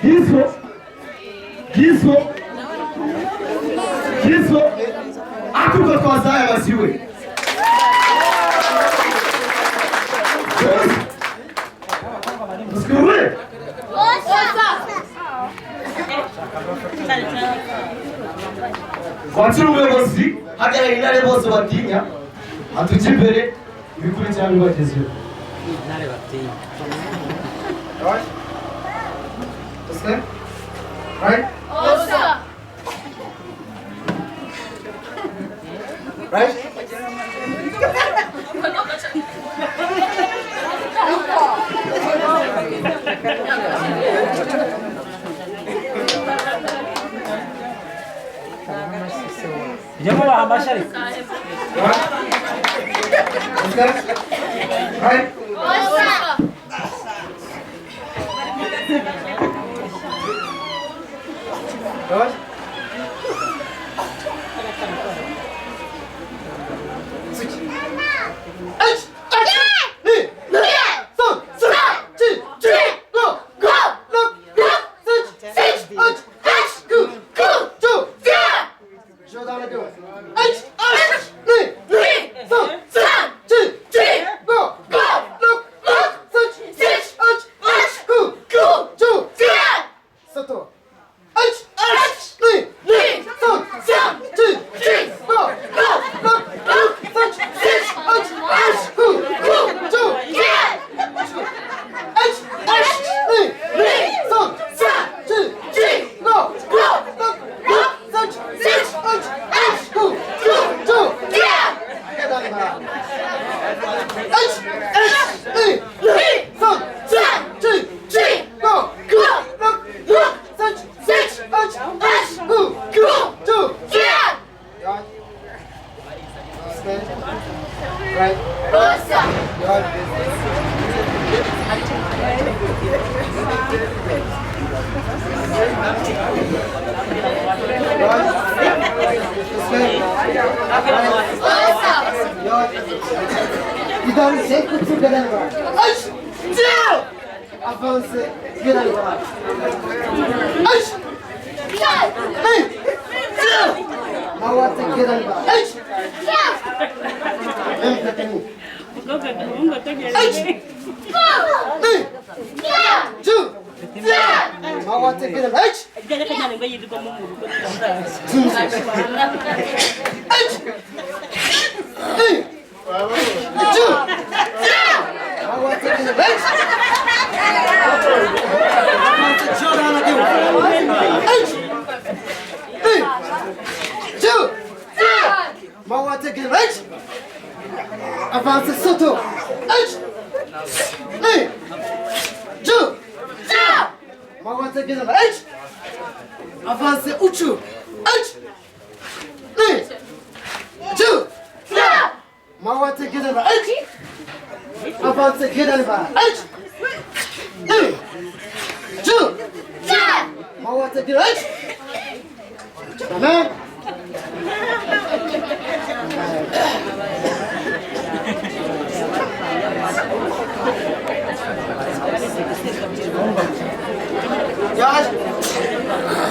Giso atuka kwa zaya wasiwe Msikure Kwachuru ubuyobozi hagara inare bose batinya atuje imbere ibikuri cyane bagezeho inare batinya Right? Okay? Right? Osa. Right? Jangan lah Masyari. Right? Osa. Right? Avance Soto. Mawate Gizam. Avance Uchu. Mawate Gizam. Avance Gidalba. Mawate Gidam. Amen. Yaj,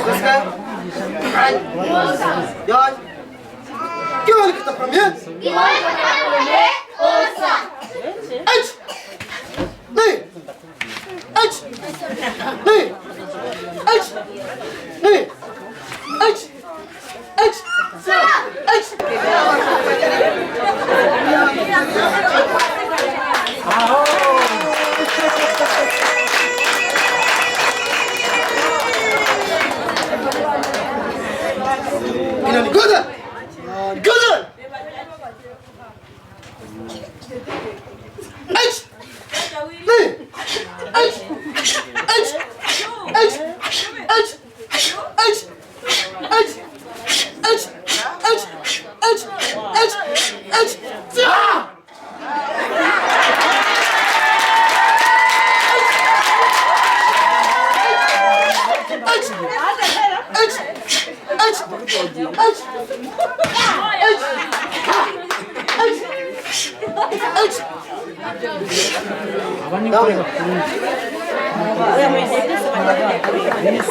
Oscar, Yaj, Gimana kita premier? Gimana kita premier? Osa. H, nih, H, nih, H, nih, H, H, H. Ini good, good. H, nih, H, H, H, H, H, H, H, H, H, H, H. Ini